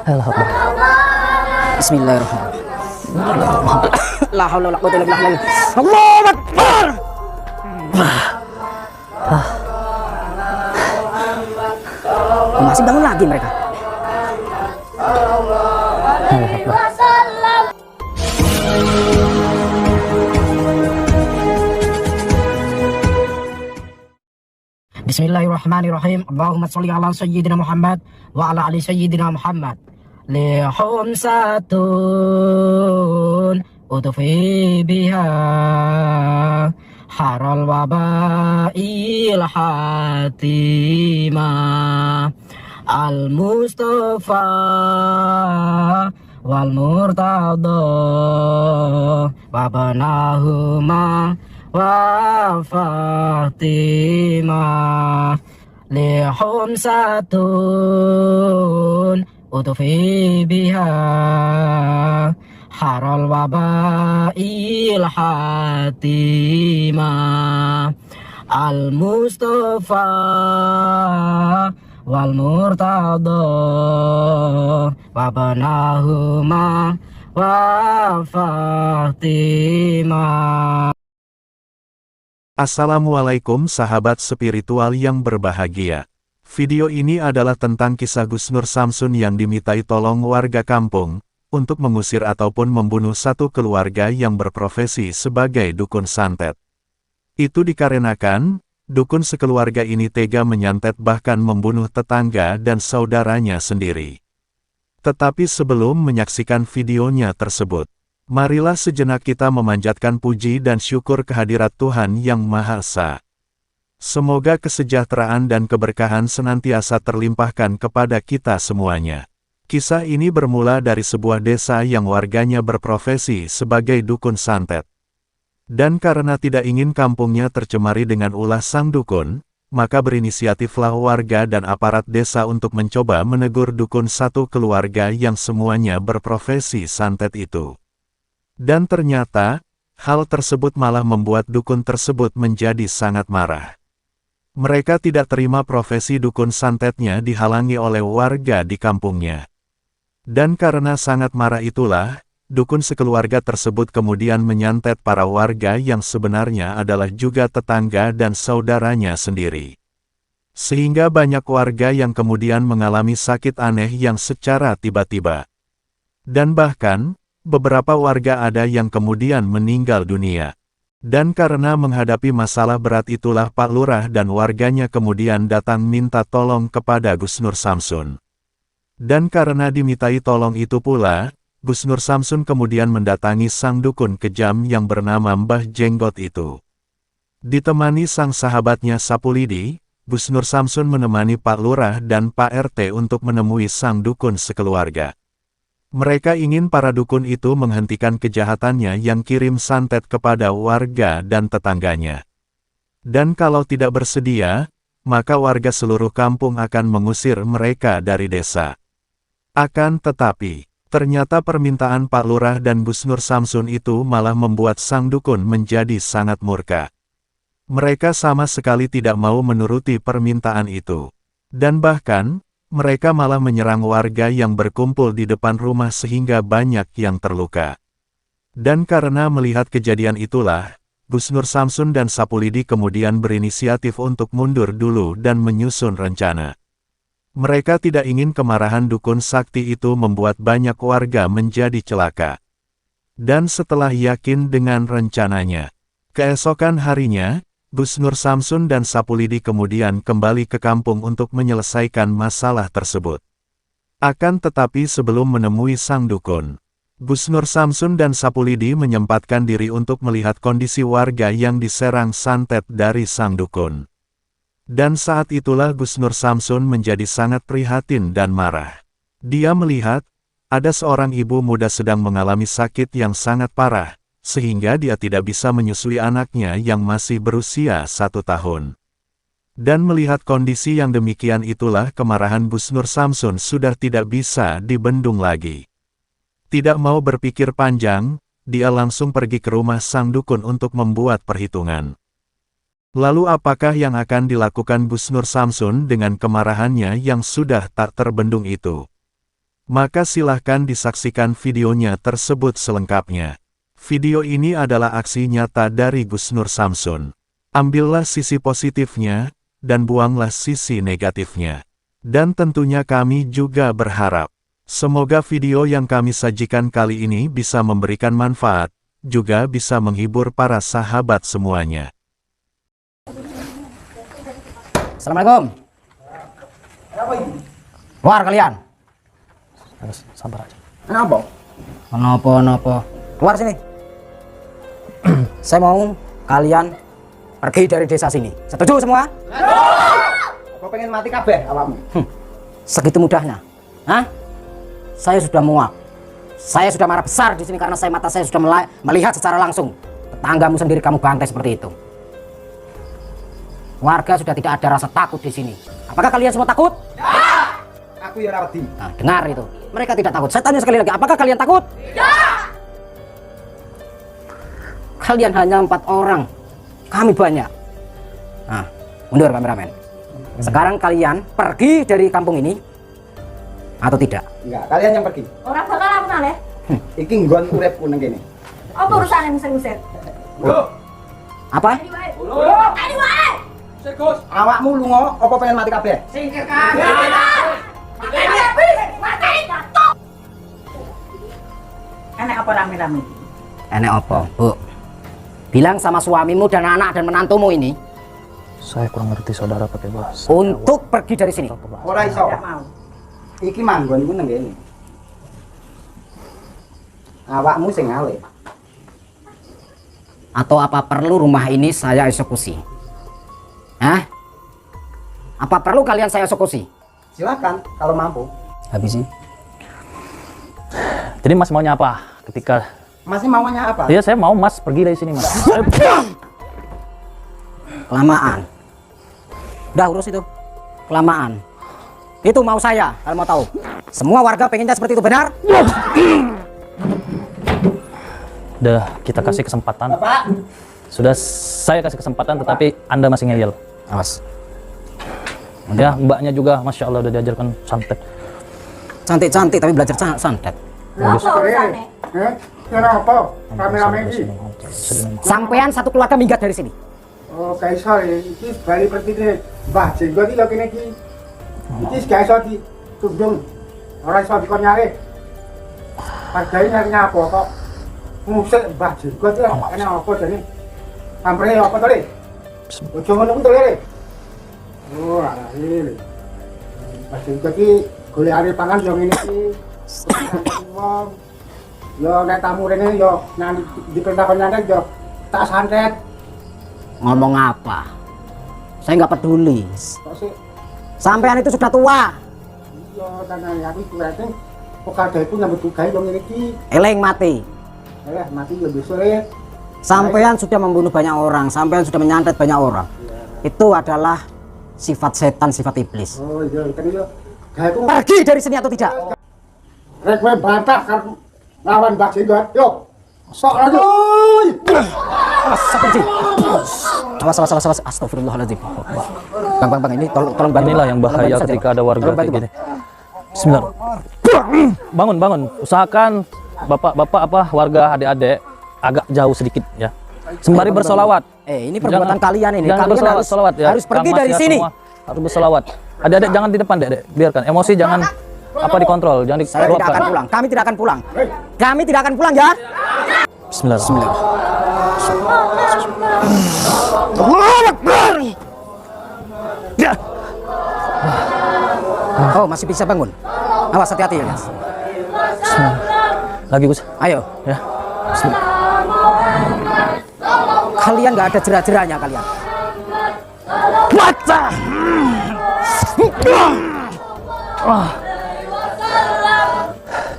Allahu Akbar. Bismillahirrahmanirrahim. La haula wala quwwata illa billah. Allahu Akbar. Masih bangun lagi mereka. Allahu Akbar. Bismillahirrahmanirrahim. Allahumma sholli ala sayyidina Muhammad wa ala ali sayyidina Muhammad. Lihum satun utufi biha haral wabail hatima al-mustafa wal murtada wabanahuma wa Fatimah lihum satun utufi biha haral wabail hatimah al-mustafa wal murtada wabanahuma wa Fatimah. Assalamualaikum sahabat spiritual yang berbahagia. Video ini adalah tentang kisah Gus Nur Samsun yang dimintai tolong warga kampung, untuk mengusir ataupun membunuh satu keluarga yang berprofesi sebagai dukun santet. Itu dikarenakan, dukun sekeluarga ini tega menyantet bahkan membunuh tetangga dan saudaranya sendiri. Tetapi sebelum menyaksikan videonya tersebut, marilah sejenak kita memanjatkan puji dan syukur kehadirat Tuhan Yang Maha Esa. Semoga kesejahteraan dan keberkahan senantiasa terlimpahkan kepada kita semuanya. Kisah ini bermula dari sebuah desa yang warganya berprofesi sebagai dukun santet. Dan karena tidak ingin kampungnya tercemari dengan ulah sang dukun, maka berinisiatiflah warga dan aparat desa untuk mencoba menegur dukun satu keluarga yang semuanya berprofesi santet itu. Dan ternyata, hal tersebut malah membuat dukun tersebut menjadi sangat marah. Mereka tidak terima profesi dukun santetnya dihalangi oleh warga di kampungnya. Dan karena sangat marah itulah, dukun sekeluarga tersebut kemudian menyantet para warga yang sebenarnya adalah juga tetangga dan saudaranya sendiri. Sehingga banyak warga yang kemudian mengalami sakit aneh yang secara tiba-tiba. Dan bahkan, beberapa warga ada yang kemudian meninggal dunia. Dan karena menghadapi masalah berat itulah Pak Lurah dan warganya kemudian datang minta tolong kepada Gus Nur Samsun. Dan karena dimintai tolong itu pula, Gus Nur Samsun kemudian mendatangi sang dukun kejam yang bernama Mbah Jenggot itu. Ditemani sang sahabatnya Sapulidi, Gus Nur Samsun menemani Pak Lurah dan Pak RT untuk menemui sang dukun sekeluarga. Mereka ingin para dukun itu menghentikan kejahatannya yang kirim santet kepada warga dan tetangganya. Dan kalau tidak bersedia, maka warga seluruh kampung akan mengusir mereka dari desa. Akan tetapi, ternyata permintaan Pak Lurah dan Gus Nur Samsun itu malah membuat sang dukun menjadi sangat murka. Mereka sama sekali tidak mau menuruti permintaan itu. Dan bahkan, mereka malah menyerang warga yang berkumpul di depan rumah sehingga banyak yang terluka. Dan karena melihat kejadian itulah, Gus Nur Samsun dan Sapulidi kemudian berinisiatif untuk mundur dulu dan menyusun rencana. Mereka tidak ingin kemarahan dukun sakti itu membuat banyak warga menjadi celaka. Dan setelah yakin dengan rencananya, keesokan harinya, Gus Nur Samsun dan Sapulidi kemudian kembali ke kampung untuk menyelesaikan masalah tersebut. Akan tetapi sebelum menemui sang dukun, Gus Nur Samsun dan Sapulidi menyempatkan diri untuk melihat kondisi warga yang diserang santet dari sang dukun. Dan saat itulah Gus Nur Samsun menjadi sangat prihatin dan marah. Dia melihat, ada seorang ibu muda sedang mengalami sakit yang sangat parah, sehingga dia tidak bisa menyusui anaknya yang masih berusia 1 tahun. Dan melihat kondisi yang demikian itulah kemarahan Gus Nur Samsun sudah tidak bisa dibendung lagi. Tidak mau berpikir panjang, dia langsung pergi ke rumah sang dukun untuk membuat perhitungan. Lalu apakah yang akan dilakukan Gus Nur Samsun dengan kemarahannya yang sudah tak terbendung itu? Maka silahkan disaksikan videonya tersebut selengkapnya. Video ini adalah aksi nyata dari Gus Nur Samsun. Ambillah sisi positifnya, dan buanglah sisi negatifnya. Dan tentunya kami juga berharap, semoga video yang kami sajikan kali ini bisa memberikan manfaat, juga bisa menghibur para sahabat semuanya. Assalamualaikum. Keluar kalian. Harus sabar aja. Kenapa? Keluar sini. Saya mau kalian pergi dari desa sini. Setuju semua? Kau pengen mati kabeh awakmu? Segitu mudahnya. Hah? Saya sudah muak. Saya sudah marah besar di sini karena mata saya sudah melihat secara langsung tetanggamu sendiri kamu bantai seperti itu. Warga sudah tidak ada rasa takut di sini. Apakah kalian semua takut? Ya! Aku ya rawati. Nah, dengar itu. Mereka tidak takut. Saya tanya sekali lagi, apakah kalian takut? Ya! Kalian hanya 4 orang. Kami banyak. Nah, mundur kameramen. Sekarang kalian pergi dari kampung ini atau tidak? Enggak, kalian yang pergi. Orang bakal apa nale? Iki nggon uripku nang kene. Apa urusannya musir-musir? Apa? Tadi wae. Gus, awakmu lunga apa pengen mati kabeh? Singkir kabeh. Mati katok. Enak apa rame-rame? Enek apa, Bu? Bilang sama suamimu dan anak dan menantumu ini Saya kurang ngerti saudara pakai bahasa. untuk pergi dari sini. Ora iso. Tidak mau. Iki manggonku nang kene. Awakmu sing ngalih. Atau apa perlu rumah ini saya eksekusi? Hah? Apa perlu kalian saya eksekusi? Silakan kalau mampu. Habisi. Jadi Mas maunya apa? Ketika Masih maunya apa? iya saya mau Mas pergi dari sini Mas. Kelamaan. Udah urus itu. Kelamaan. Itu mau saya, kalau mau tahu. Semua warga pengennya seperti itu, benar? Udah kita kasih kesempatan. Bapak, Sudah saya kasih kesempatan tetapi Anda masih ngeyel. Awas. Ya, mbaknya juga Masya Allah udah diajarkan santet. Cantik-cantik tapi belajar santet. Lha apa urusane? kenapa? Rame-rame iki. Sampean satu keluarga minggat dari sini. Oh, kaiso iki bali pertine Mbah Jenggot iki lho kene iki. Iki kaiso di tundung. Ora iso dikon nyare. Padahal nyarinya apa kok? Musik Mbah Jenggot ya, ana apa jane? Sampre apa to, Le? Ojo ngono ku to, Le. Oh, ala iki. Mbah Jenggot iki golekane pangan yo ngene iki. Wong yo nek tamu rene yo nang diperintahkan nyantet yo tak santet. Ngomong apa? Saya nggak peduli. Kok sih? Sampean itu sudah tua. Iya, karena aku berarti pekerja itu nyambut tugas yang ini ki, Eleng mati. mati lebih sore. Sampean sudah membunuh banyak orang. Sampean sudah menyantet banyak orang. Itu adalah sifat setan, sifat iblis. Oh iya, kan iya. Gak aku Pergi dari sini atau tidak? rek kowe bantah kan lawan Mbak Jenggot. Yo. Sok lagi. Seperti. Awas. Astagfirullahaladzim. Bang, ini tolong bantu. Inilah yang bahaya Tolong bantu ketika saja. ada warga Tolong kayak bantu, gini. Bismillah. Bangun. Usahakan bapak-bapak apa warga adik-adik agak jauh sedikit ya. Sembari bersolawat. Ini perbuatan kalian ini. Jangan Kalian bersolawat ya. harus pergi Kang Mas dari ya, sini. semua harus bersolawat. Adik-adik jangan di depan, Dek. Biarkan emosi jangan dikontrol, jangan Saya tidak akan dikeluarkan. pulang. Kami tidak akan pulang. Kami tidak akan pulang ya. Bismillah. Ya. Oh, masih bisa bangun. Awas, hati-hati ya, Mas. Lagi Gus. Ayo. Ya. Kalian nggak ada jerat-jeratnya kalian. Baca.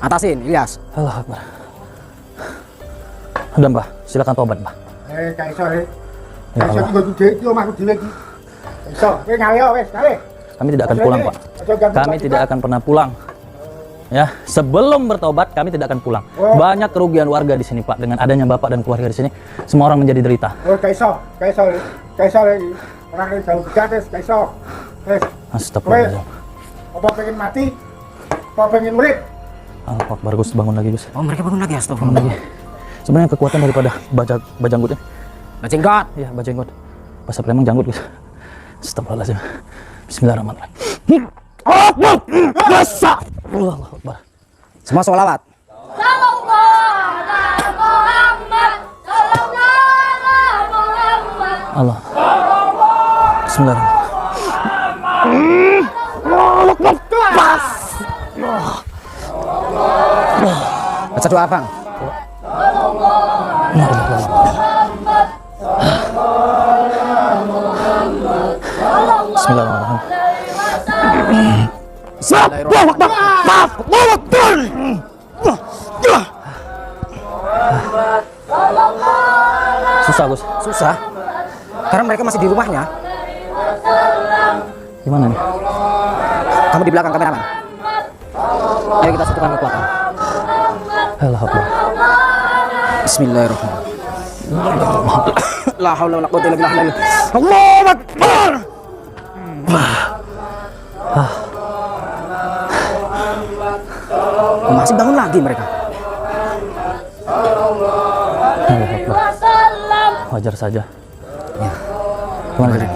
Atasin, Ilyas. Allah Akbar. Udah Mbah, silakan tobat Mbah. Kaiso rek. Ya Kaiso Allah. iki kudu dhewe iki omahku dhewe iki. Kaiso, kowe ngalih wis, ngalih. Kami tidak akan pulang Pak. Kami tidak akan pernah pulang. Ya, sebelum bertobat kami tidak akan pulang. Banyak kerugian warga di sini Pak dengan adanya Bapak dan keluarga di sini. Semua orang menjadi derita. Oh, Kaiso rek. Ora rek jauh gates, Kaiso. Wis, Astagfirullahaladzim. apa pengen mati? Apa pengen urip? Allah Akbar, Gus, bangun lagi, Gus. Oh, mereka bangun lagi, Bangun astagfirullah. lagi. Sebenarnya kekuatan daripada bajanggut ya. Bajenggot. Iya, bajenggot. Pasal memang janggut, Gus. Astagfirullahaladzim. Bismillahirrahmanirrahim. Allahu Akbar. Semua sholawat. Allah. Bismillahirrahmanirrahim. Baca doa, Bang. Bismillahirrahmanirrahim. Susah, Gus. Susah. Karena mereka masih di rumahnya. Gimana nih? Kamu di belakang kameraman. Ayo kita satukan kekuatan. Allahu Akbar. Bismillahirrahmanirrahim. La haula wala quwwata illa billah. Allahu Akbar. Masih bangun lagi mereka. Allahu Akbar. Wajar saja. Ya. Gimana jadi?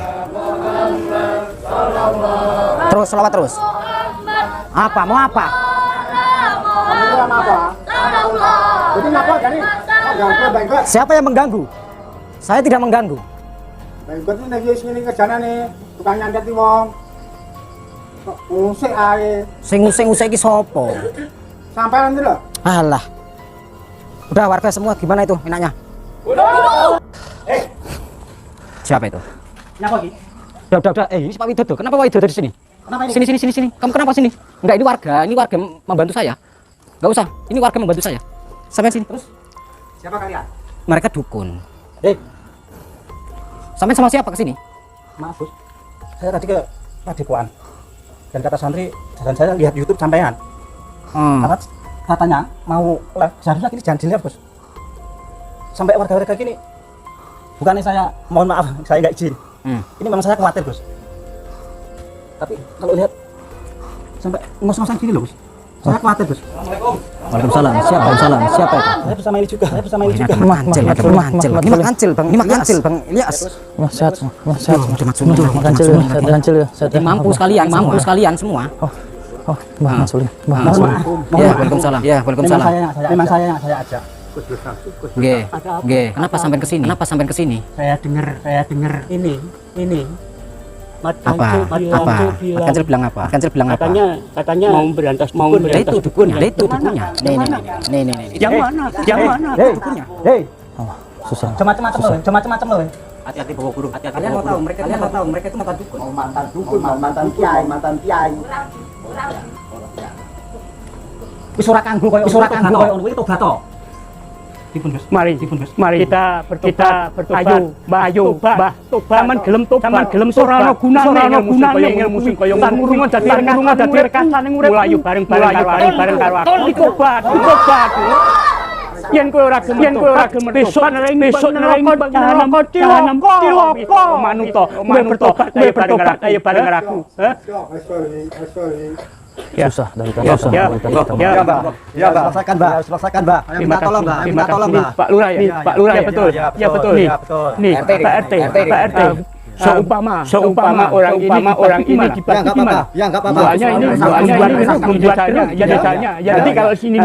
Terus selawat terus. Apa? Mau apa? Jadi ngapa jadi? Bengkot. Siapa yang mengganggu? Saya tidak mengganggu. Bengkot ini lagi sini kerjanya nih, tukang nyantet wong. Usik ae. Sing usik iki sapa? Sampai nanti loh. Alah. Udah warga semua gimana itu enaknya? Siapa itu? Kenapa Ki? Udah. Ini Pak Widodo. Kenapa Pak Widodo di sini? Kenapa ini? Sini. Kamu kenapa sini? Enggak, ini warga membantu saya. Enggak usah. Ini warga membantu saya. Sampai sini terus. Siapa kalian? Mereka dukun. Sampai sama siapa ke sini? Maaf Bos, saya tadi ke Padepokan dan kata santri dan saya lihat YouTube sampean. Karena katanya mau live, seharusnya ini jangan dilihat Bos. Sampai warga-warga gini, bukannya saya mohon maaf saya nggak izin. Ini memang saya khawatir Bos. Tapi kalau lihat sampai ngos-ngosan gini loh Bos, saya khawatir Bos. Waalaikumsalam. Siapa itu? Saya bersama ini juga. Mancil, Bang. Ini mancil, Bang. Ilyas. Wah, sehat semua. Wah, sehat semua. Mancil. Kancil ya, kancil ya. Sehat ya. Mampu sekalian semua. Oh, Mbah Mansuli. Mbah Mohon Mansuli. maaf. Ya, waalaikumsalam. Ya, waalaikumsalam. Memang saya yang saya ajak. Nggih. Kenapa sampai ke sini? Saya dengar ini. Apa? Kancil bilang apa? Katanya mau berantas dukun. Itu dukunnya. Nih. Yang mana? Dukunnya. Allah, susah. Macam-macam loh. Hati-hati bawa guru. Kalian mau tahu mereka itu mantan dukun. Mantan kiai. Wis ora kanggo koyo ngono kuwi tobat to. Mari kita bertobat. Ayo, Mbah. Taman gelem tobat. Ora ana gunane musuh koyo ngono. Ngurungan dadi rekasan urip. Ayo bareng karo aku. Tobat. Yen kowe ora gelem besok neraka jahanam cilaka manut bertobat ayo bareng karo aku. Susah dari tadi susah. Selesaikan, Mbak. Minta tolong, Mbak. Pak Lurah ya betul. Nih, Pak RT. Seumpama orang ini dibagi gimana? Ya enggak apa-apa. Doanya ini belum desanya. Jadi kalau sini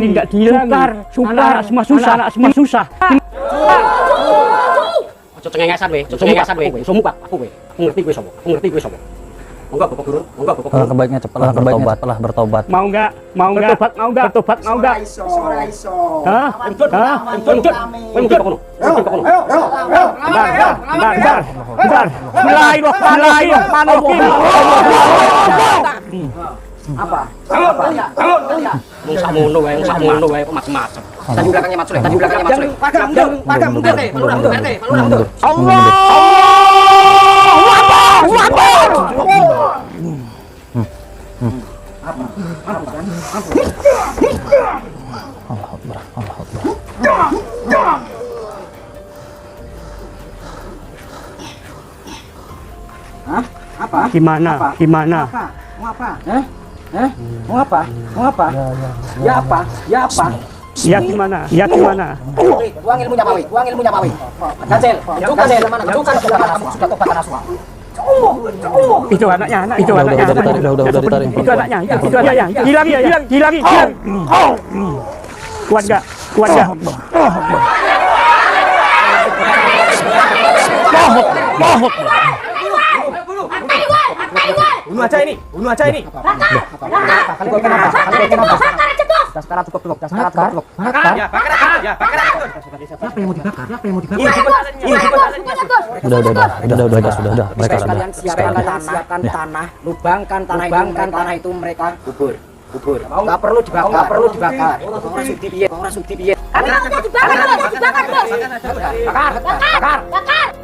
enggak dihilang, sukar, semua susah. Ojo cengengesan we. Somu Pak, aku we. Ngerti kowe sapa? Monggo Bapak Guru, Alangkah baiknya cepatlah bertobat. Mau enggak? Bertobat mau enggak? Ora iso. Hah? Bentar. Bismillahirrahmanirrahim. Apa? Sakmono wae macam-macam. Tadi belakangnya Mat Sule. Pagang mundur deh. Allah Akbar. Gimana? Mau apa? Hah? Mau apa? Mau apa? Ya apa? Ya apa? Ya gimana? Ya gimana? Buang ilmunya Pawi, buang ilmunya Pawi. Gazel, Gazel, mana? Tunjukkan sudah tobat Naswa. Itu anaknya, itu anaknya. Udah ditarik. Itu anaknya, itu anaknya. Hilang ya, hilang. Kuat enggak? Kuat enggak? Bunuh aja ini. Sekarang cukup. Ya, bakar aja. Siapa yang mau dibakar? Sudah. Mereka sudah. Kalian siapkan tanah, lubangkan tanah itu mereka kubur. Enggak perlu dibakar. Orang sudi piye? Kami mau dibakar, Bos. Dibakar, Bos. Bakar.